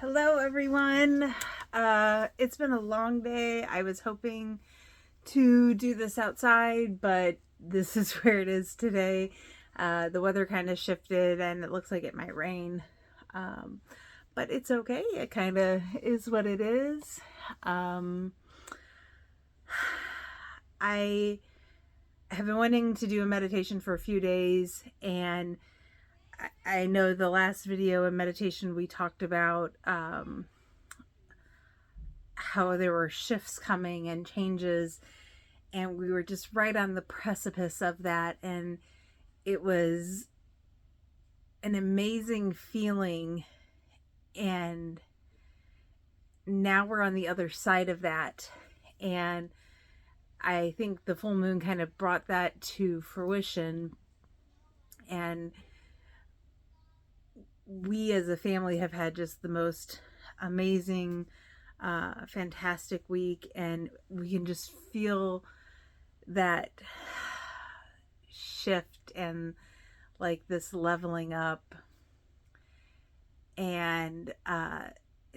Hello everyone. It's been a long day. I was hoping to do this outside, but this is where it is today. The weather kind of shifted and it looks like it might rain. Um, but it's okay. It kind of is what it is. Um, I have been wanting to do a meditation for a few days, and I know the last video and meditation we talked about how there were shifts coming and changes, and we were just right on the precipice of that, and it was an amazing feeling. And now we're on the other side of that, and I think the full moon kind of brought that to fruition. And we as a family have had just the most amazing fantastic week, and we can just feel that shift and like this leveling up. And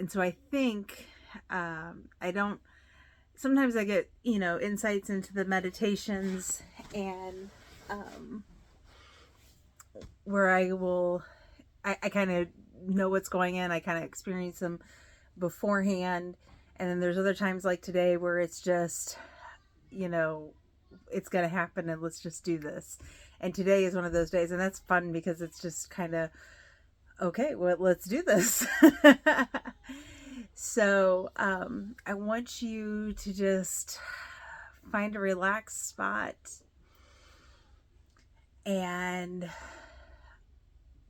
so I think I don't sometimes I get insights into the meditations, and where I kind of know what's going in. I kind of experience them beforehand, and then there's other times like today where it's just it's gonna happen and let's just do this. And today is one of those days, and that's fun because it's just kind of okay, well, let's do this. So I want you to just find a relaxed spot and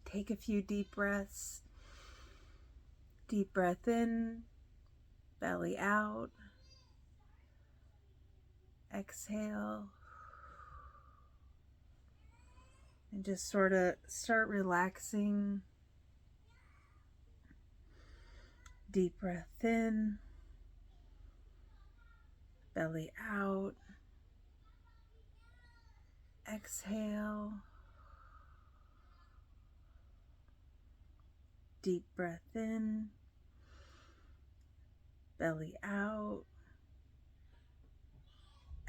take a few deep breaths. Deep breath in, belly out. Exhale. And just sort of start relaxing. Deep breath in, belly out. Exhale. Deep breath in, belly out.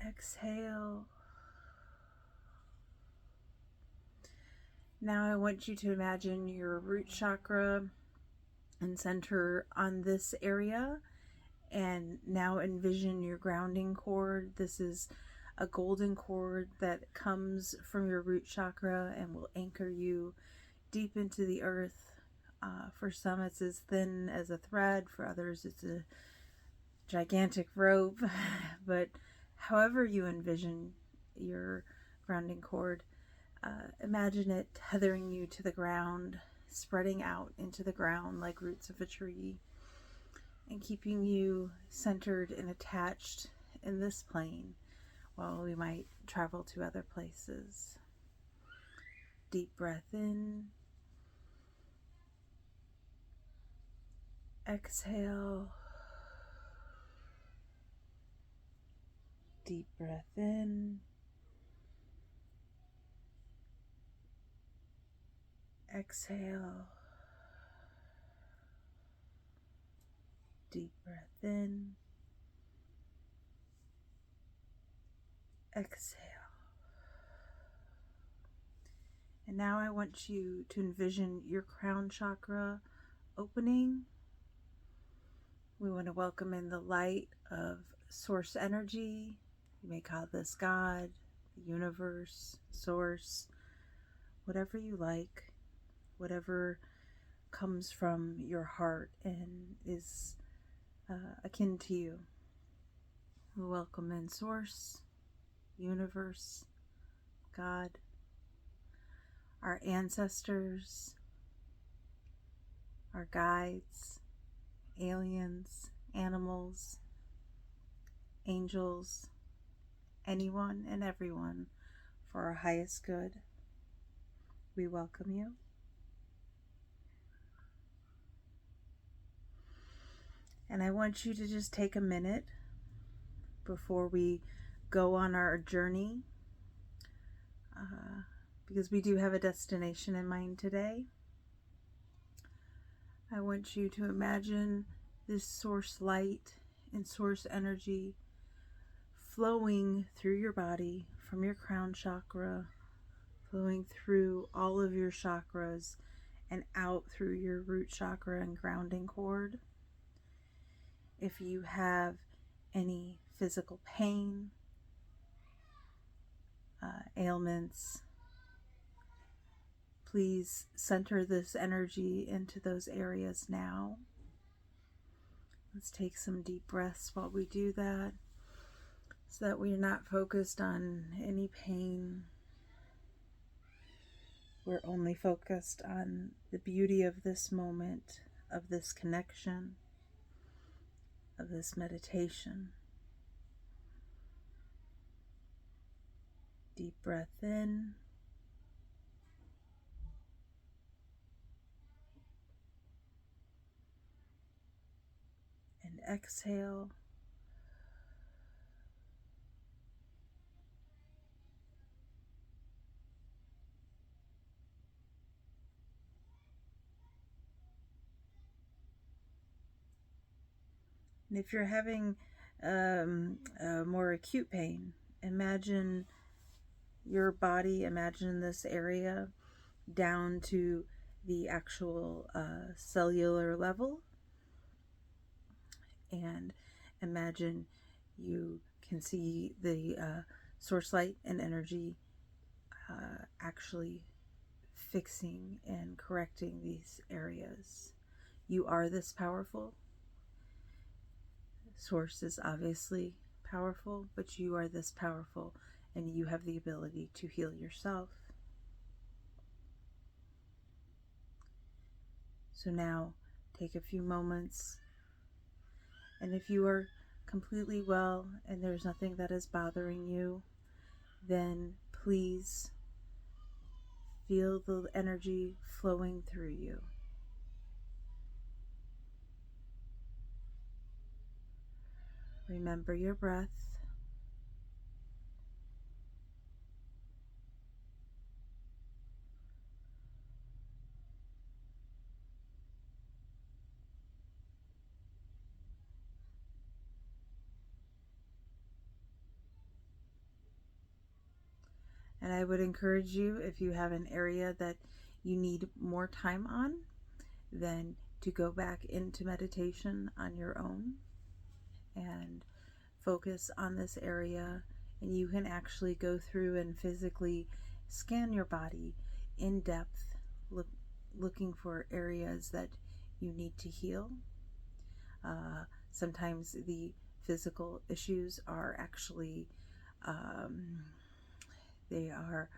Exhale. Now I want you to imagine your root chakra and center on this area. And now envision your grounding cord. This is a golden cord that comes from your root chakra and will anchor you deep into the earth. For some, it's as thin as a thread. For others, it's a gigantic rope. But however you envision your grounding cord, imagine it tethering you to the ground, spreading out into the ground like roots of a tree, and keeping you centered and attached in this plane while we might travel to other places. Deep breath in. Exhale. Deep breath in. Exhale. Deep breath in. Exhale. And now I want you to envision your crown chakra opening. We want to welcome in the light of source energy. You may call this God, the universe, source, whatever you like, whatever comes from your heart and is akin to you. We welcome in source, universe, God, our ancestors, our guides, aliens, animals, angels, anyone and everyone for our highest good. We welcome you. And I want you to just take a minute before we go on our journey, because we do have a destination in mind today. I want you to imagine this source light and source energy flowing through your body from your crown chakra, flowing through all of your chakras and out through your root chakra and grounding cord. If you have any physical pain, ailments, please center this energy into those areas now. Let's take some deep breaths while we do that, so that we're not focused on any pain. We're only focused on the beauty of this moment, of this connection, of this meditation. Deep breath in. And exhale. And if you're having more acute pain, imagine your body, imagine this area down to the actual cellular level, and imagine you can see the source light and energy actually fixing and correcting these areas. You are this powerful. Source is obviously powerful, but you are this powerful, and you have the ability to heal yourself. So now take a few moments, and if you are completely well and there's nothing that is bothering you, then please feel the energy flowing through you. Remember your breath. And I would encourage you, if you have an area that you need more time on, then to go back into meditation on your own and focus on this area. And you can actually go through and physically scan your body in depth, looking for areas that you need to heal. Sometimes the physical issues are actually they are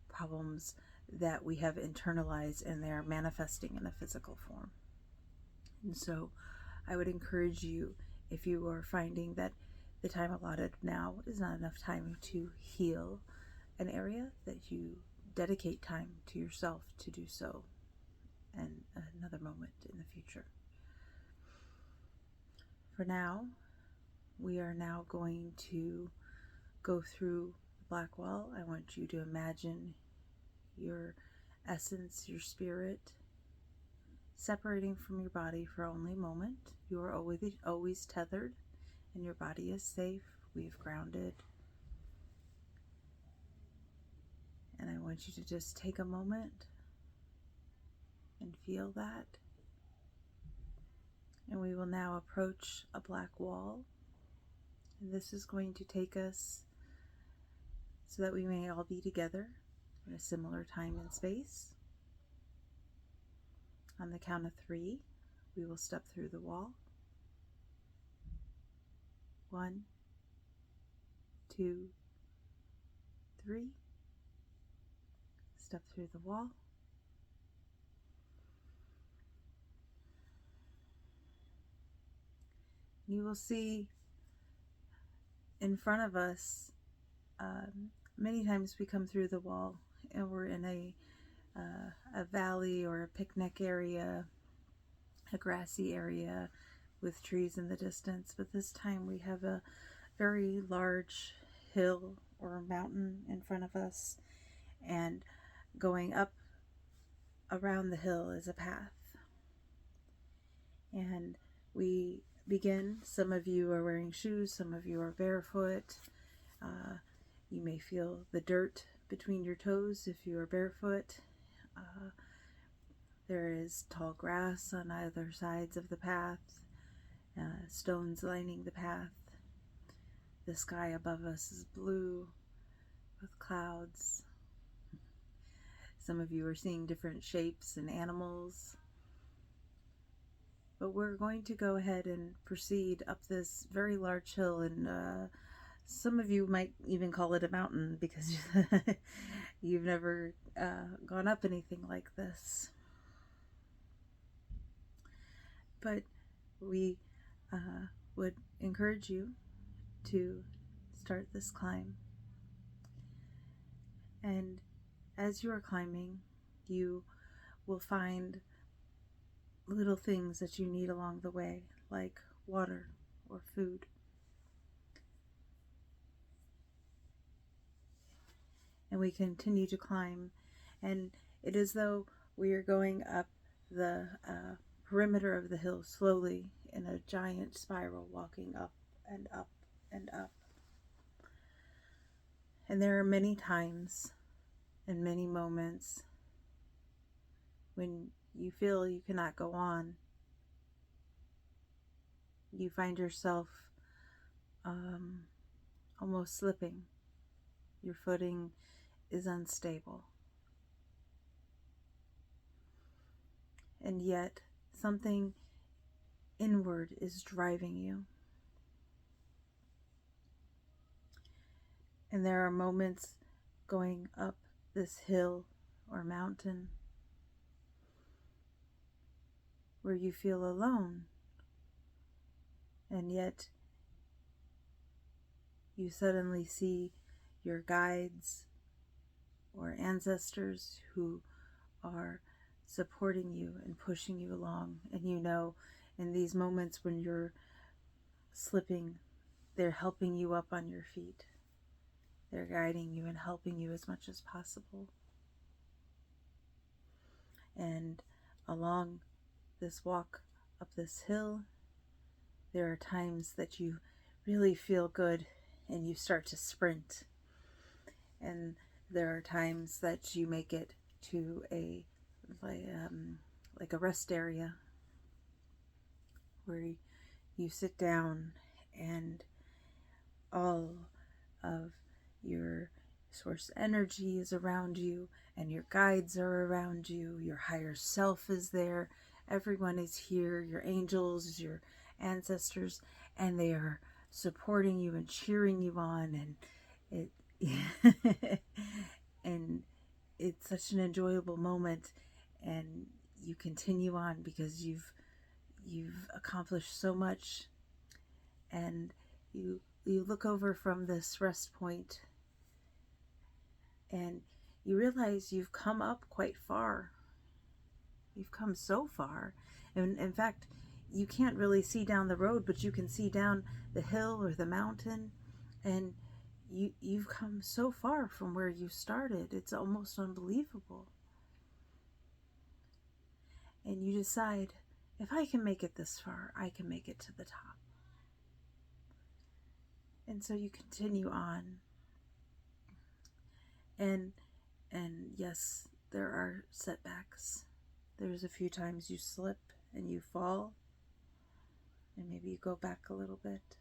problems that we have internalized, and they are manifesting in a physical form. And so I would encourage you, if you are finding that the time allotted now is not enough time to heal an area, that you dedicate time to yourself to do so, and another moment in the future. For now, we are now going to go through the black wall. I want you to imagine your essence, your spirit, separating from your body for only a moment. You are always tethered, and your body is safe. We've grounded. And I want you to just take a moment and feel that. And we will now approach a black wall. And this is going to take us so that we may all be together in a similar time and space. On the count of 3, we will step through the wall. 1, 2, 3. Step through the wall. You will see in front of us, many times we come through the wall and we're in a valley or a picnic area, a grassy area with trees in the distance. But this time we have a very large hill or mountain in front of us, and going up around the hill is a path. And we begin. Some of you are wearing shoes, some of you are barefoot. You may feel the dirt between your toes if you are barefoot. There is tall grass on either sides of the path, stones lining the path. The sky above us is blue with clouds. Some of you are seeing different shapes and animals. But we're going to go ahead and proceed up this very large hill, and some of you might even call it a mountain because you've never gone up anything like this. But we would encourage you to start this climb. And as you are climbing, you will find little things that you need along the way, like water or food. And we continue to climb, and it is though we are going up the perimeter of the hill slowly in a giant spiral, walking up and up and up. And there are many times and many moments when you feel you cannot go on. You find yourself almost slipping. Your footing is unstable. And yet something inward is driving you. And there are moments going up this hill or mountain where you feel alone, and yet you suddenly see your guides or ancestors who are supporting you and pushing you along. And you know, in these moments when you're slipping, they're helping you up on your feet. They're guiding you and helping you as much as possible. And along this walk up this hill, there are times that you really feel good and you start to sprint. And there are times that you make it to like a rest area where you sit down, and all of your source energy is around you, and your guides are around you, your higher self is there, everyone is here, your angels, your ancestors, and they are supporting you and cheering you on, and it and it's such an enjoyable moment, and you continue on because you've accomplished so much. And you look over from this rest point and you realize you've come up quite far. You've come so far. And in fact, you can't really see down the road, but you can see down the hill or the mountain, and you've come so far from where you started. It's almost unbelievable. And you decide, if I can make it this far, I can make it to the top. And so you continue on. And yes, there are setbacks. There's a few times you slip and you fall, and maybe you go back a little bit.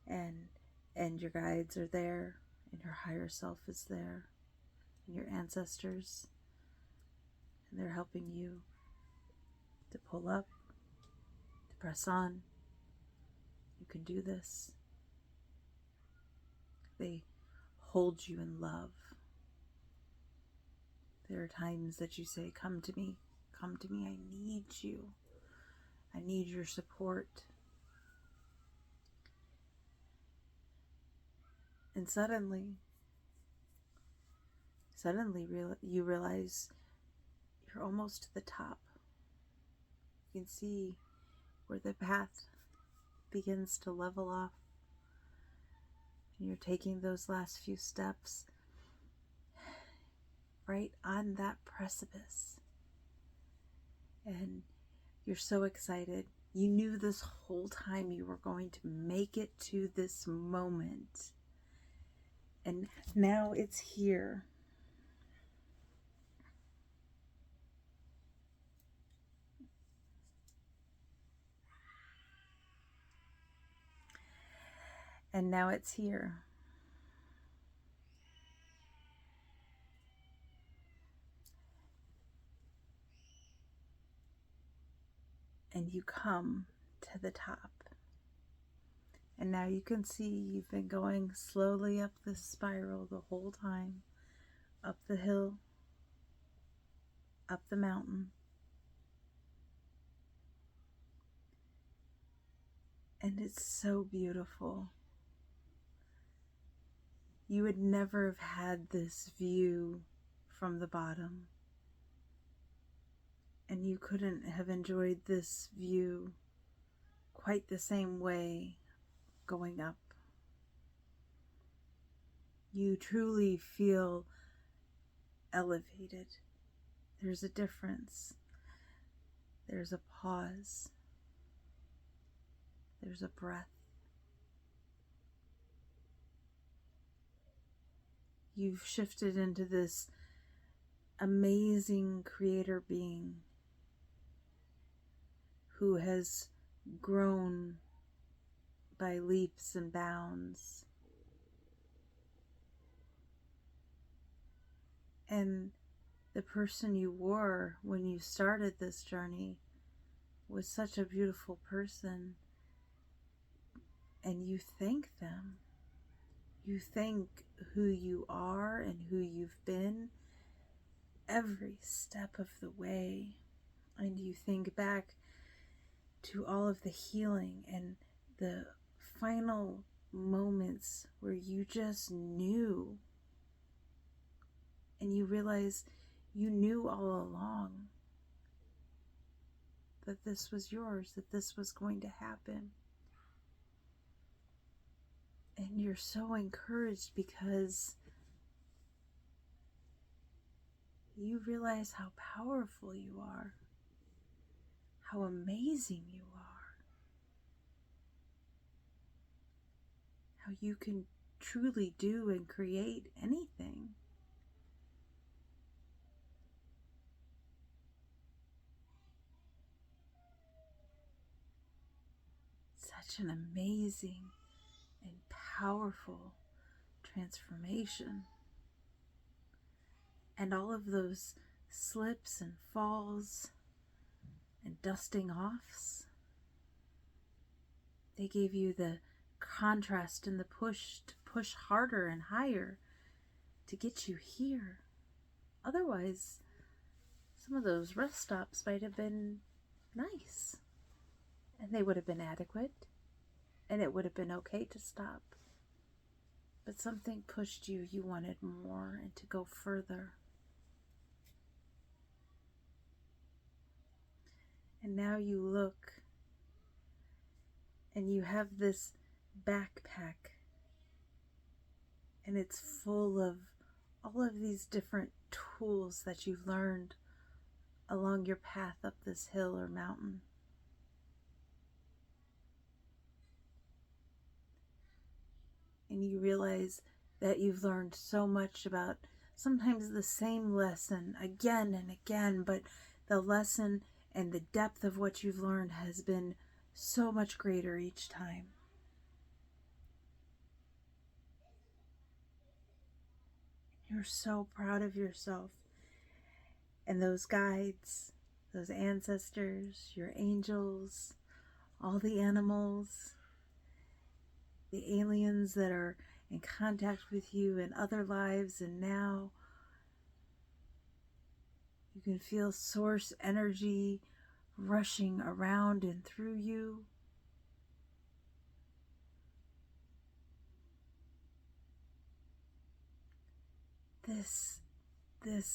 And your guides are there, and your higher self is there, and your ancestors, and they're helping you to pull up, to press on. You can do this. They hold you in love. There are times that you say, come to me, I need you. I need your support. And suddenly you realize you're almost to the top. You can see where the path begins to level off. And you're taking those last few steps right on that precipice. And You're so excited. You knew this whole time you were going to make it to this moment. And now it's here. And now it's here. And you come to the top. And now you can see you've been going slowly up this spiral the whole time. Up the hill, up the mountain. And it's so beautiful. You would never have had this view from the bottom. And you couldn't have enjoyed this view quite the same way going up. You truly feel elevated. There's a difference. There's a pause. There's a breath. You've shifted into this amazing creator being who has grown by leaps and bounds. And the person you were when you started this journey was such a beautiful person. And you thank them. You thank who you are and who you've been every step of the way. And you think back to all of the healing and the final moments where you just knew. And you realize you knew all along that this was yours, that this was going to happen. And you're so encouraged because you realize how powerful you are, how amazing you are, how you can truly do and create anything. Such an amazing and powerful transformation. And all of those slips and falls and dusting offs, they gave you the contrast and the push to push harder and higher to get you here. Otherwise, some of those rest stops might have been nice, and they would have been adequate, and it would have been okay to stop. But something pushed you. You wanted more and to go further. And now you look and you have this backpack, and it's full of all of these different tools that you've learned along your path up this hill or mountain. And you realize that you've learned so much about sometimes the same lesson again and again, but the lesson and the depth of what you've learned has been so much greater each time. You're so proud of yourself and those guides, those ancestors, your angels, all the animals, the aliens that are in contact with you in other lives, and now you can feel source energy rushing around and through you. This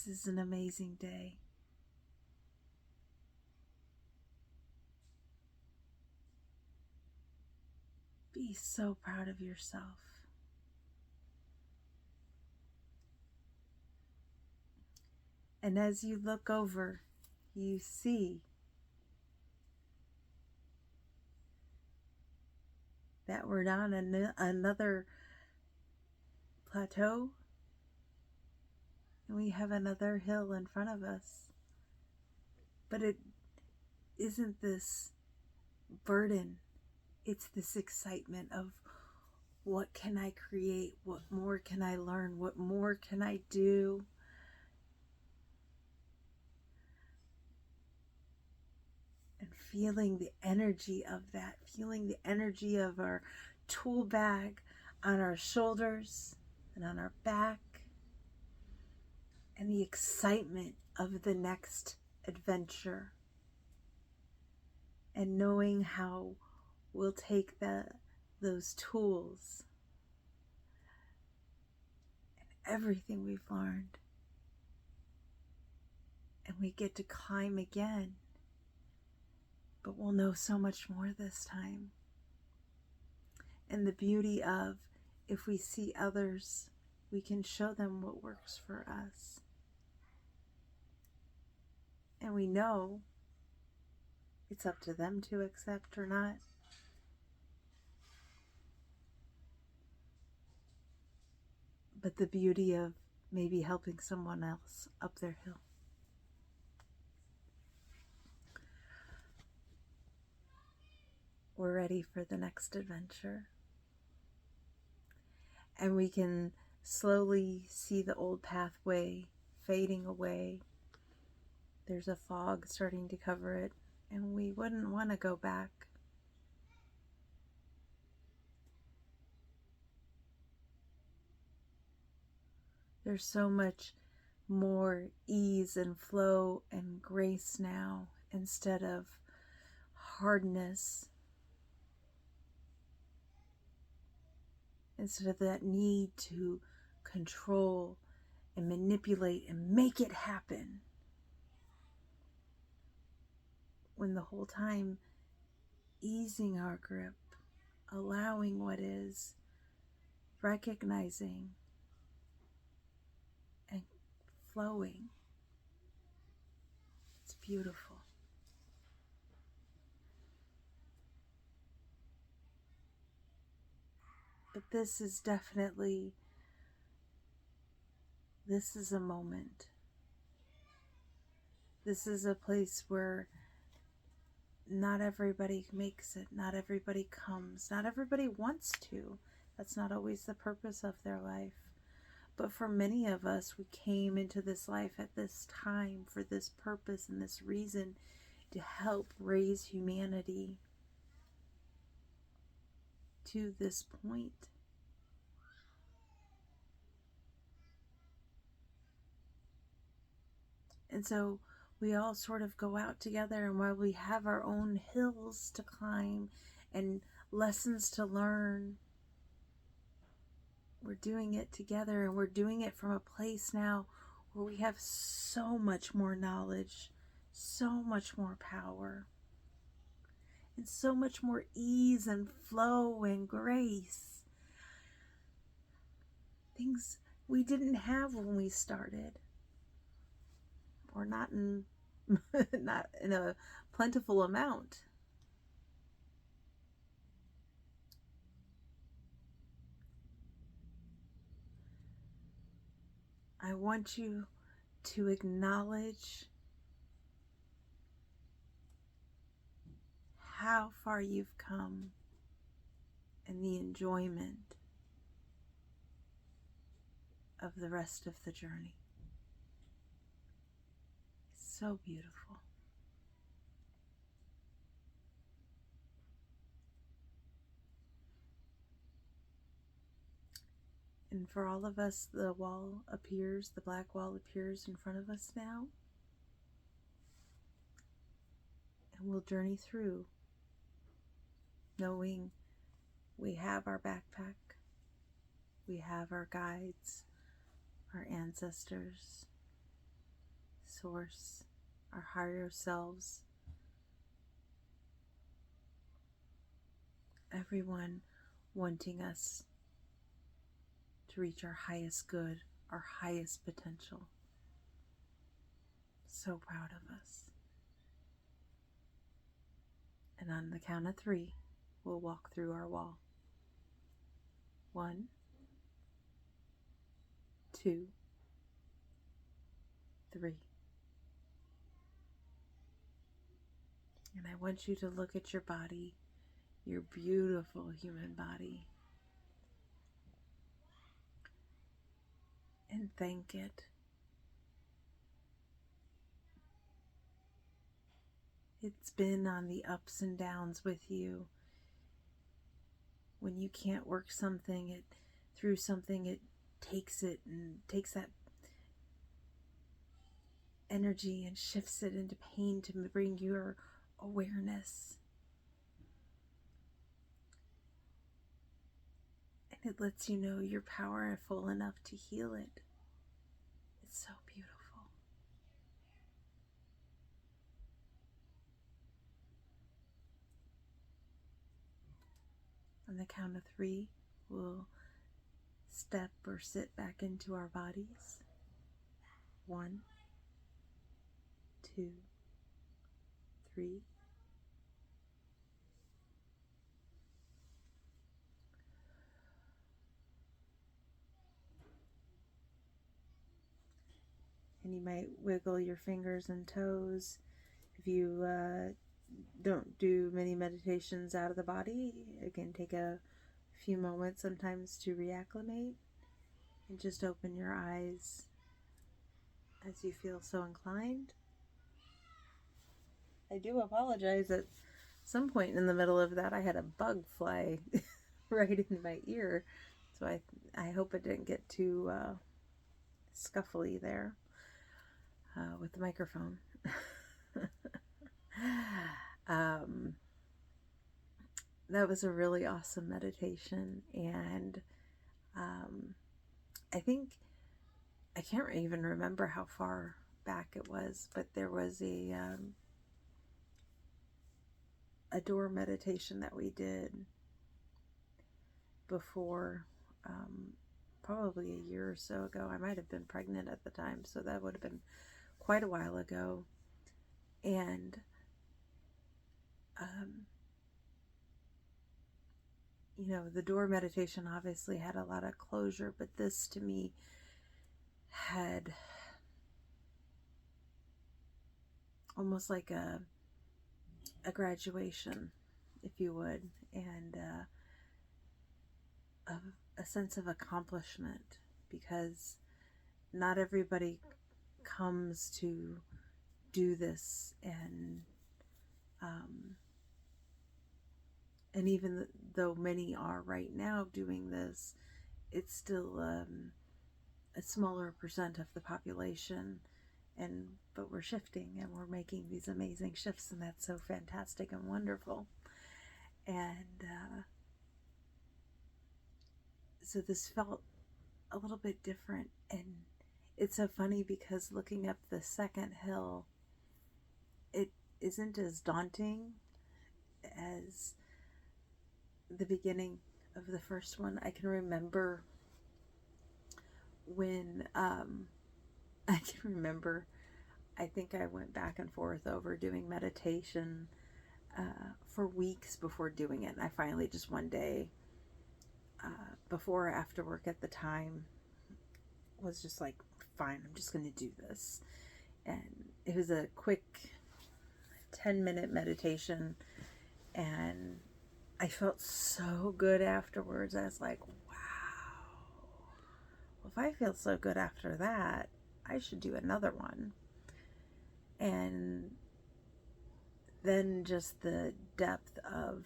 is an amazing day. Be so proud of yourself. And as you look over, you see that we're on another plateau, and we have another hill in front of us. But it isn't this burden, it's this excitement of, what can I create? What more can I learn? What more can I do? And feeling the energy of that, feeling the energy of our tool bag on our shoulders and on our back, and the excitement of the next adventure, and knowing how we'll take those tools and everything we've learned, and we get to climb again, but we'll know so much more this time. And the beauty of, if we see others, we can show them what works for us. And we know it's up to them to accept or not. But the beauty of maybe helping someone else up their hill. We're ready for the next adventure. And we can slowly see the old pathway fading away. There's a fog starting to cover it, and we wouldn't want to go back. There's so much more ease and flow and grace now, instead of hardness, instead of that need to control and manipulate and make it happen, when the whole time easing our grip, allowing what is, recognizing and flowing. It's beautiful. But this is definitely, this is a moment. This is a place where not everybody makes it, not everybody comes, not everybody wants to. That's not always the purpose of their life. But for many of us, we came into this life at this time for this purpose and this reason, to help raise humanity to this point. And so we all sort of go out together, and while we have our own hills to climb and lessons to learn, we're doing it together, and we're doing it from a place now where we have so much more knowledge, so much more power, and so much more ease and flow and grace. Things we didn't have when we started, or not in not in a plentiful amount. I want you to acknowledge how far you've come and the enjoyment of the rest of the journey. It's so beautiful. And for all of us, the wall appears, the black wall appears in front of us now. And we'll journey through, knowing we have our backpack, we have our guides, our ancestors, source, our higher selves, everyone wanting us to reach our highest good, our highest potential. So proud of us. And on the count of 3, we'll walk through our wall. 1, 2, 3. And I want you to look at your body, your beautiful human body, and thank it. It's been on the ups and downs with you. When you can't work something, it takes it and takes that energy and shifts it into pain to bring your awareness. And it lets you know you're powerful enough to heal it. It's so beautiful. On the count of 3, we'll step or sit back into our bodies. 1, 2, 3. And you might wiggle your fingers and toes. If you don't do many meditations out of the body, it can take a few moments sometimes to reacclimate. And just open your eyes as you feel so inclined. I do apologize. At some point in the middle of that, I had a bug fly right in my ear. So I hope it didn't get too scuffly there with the microphone. That was a really awesome meditation, and I think I can't even remember how far back it was, but there was a door meditation that we did before, probably a year or so ago. I might have been pregnant at the time, so that would have been quite a while ago. And you know, the door meditation obviously had a lot of closure, but this to me had almost like a graduation, if you would, and a sense of accomplishment, because not everybody comes to do this, and even though many are right now doing this, it's still a smaller percent of the population, but we're shifting and we're making these amazing shifts, and that's so fantastic and wonderful. And so this felt a little bit different, and it's so funny because looking up the second hill, it isn't as daunting as the beginning of the first one. I can remember when I think I went back and forth over doing meditation for weeks before doing it. And I finally just one day, before or after work at the time, was just like, fine, I'm just going to do this. And it was a quick 10-minute meditation, and I felt so good afterwards. I was like, wow, well, if I feel so good after that, I should do another one. And then just the depth of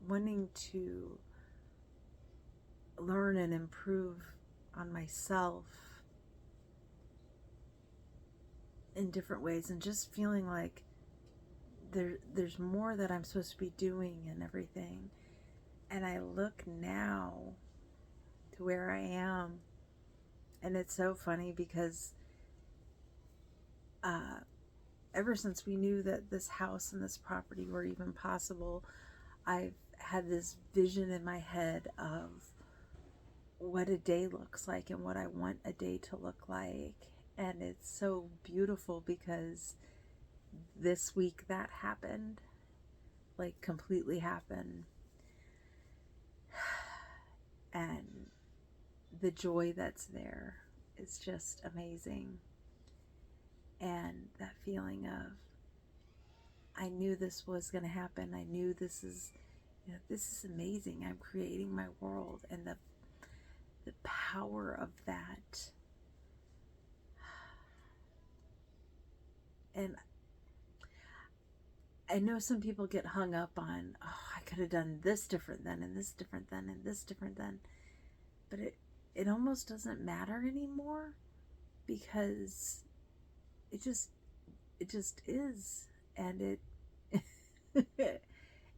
wanting to learn and improve on myself in different ways, and just feeling like there's more that I'm supposed to be doing and everything. And I look now to where I am, and it's so funny because ever since we knew that this house and this property were even possible, I've had this vision in my head of what a day looks like and what I want a day to look like. And it's so beautiful because this week that happened, like completely happened. and the joy that's there is just amazing. And that feeling of, I knew this was going to happen. I knew this is, this is amazing. I'm creating my world, and the power of that. And I know some people get hung up on, oh, I could have done this different then, and this different then, and this different then. But it almost doesn't matter anymore, because it just is. And it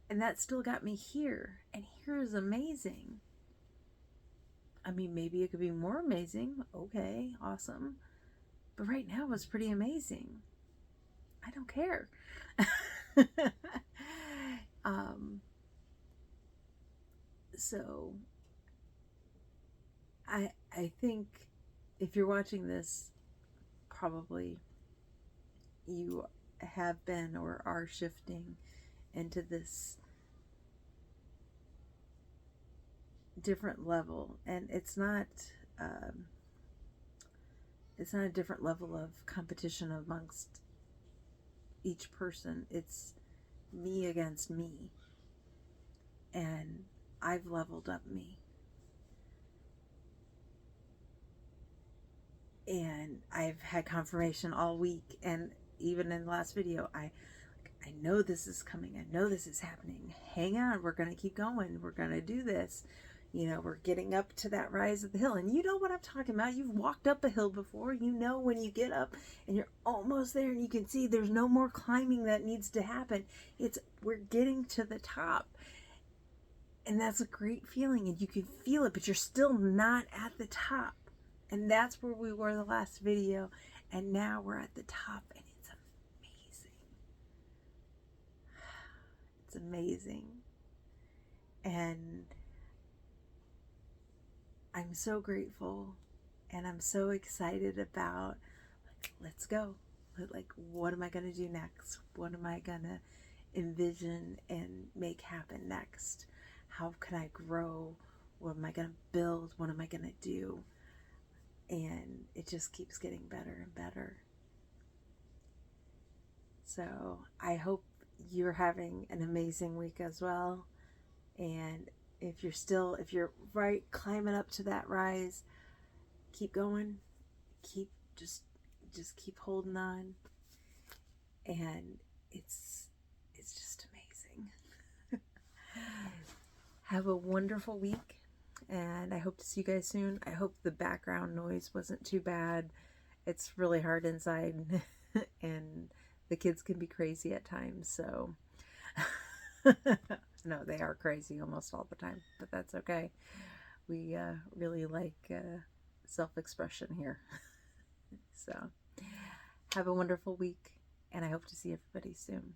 and that still got me here, and here is amazing. I mean, maybe it could be more amazing. Okay, awesome. But right now it's pretty amazing. I don't care. So I think if you're watching this, probably you have been or are shifting into this different level, and it's not a different level of competition amongst each person. It's me against me, and I've leveled up me, and I've had confirmation all week, and even in the last video, I know this is coming. I know this is happening. Hang on, we're going to keep going. We're going to do this. We're getting up to that rise of the hill. And you know what I'm talking about. You've walked up a hill before. You know when you get up and you're almost there and you can see there's no more climbing that needs to happen. We're getting to the top. And that's a great feeling. And you can feel it, but you're still not at the top. And that's where we were the last video. And now we're at the top, and it's amazing. It's amazing. And I'm so grateful, and I'm so excited about, let's go. What am I going to do next? What am I going to envision and make happen next? How can I grow? What am I going to build? What am I going to do? And it just keeps getting better and better. So I hope you're having an amazing week as well. And if you're right climbing up to that rise, keep going. Just keep holding on. And it's just amazing. Have a wonderful week, and I hope to see you guys soon. I hope the background noise wasn't too bad. It's really hard inside, and the kids can be crazy at times, so no, they are crazy almost all the time, but that's okay. We really like self-expression here. So have a wonderful week, and I hope to see everybody soon.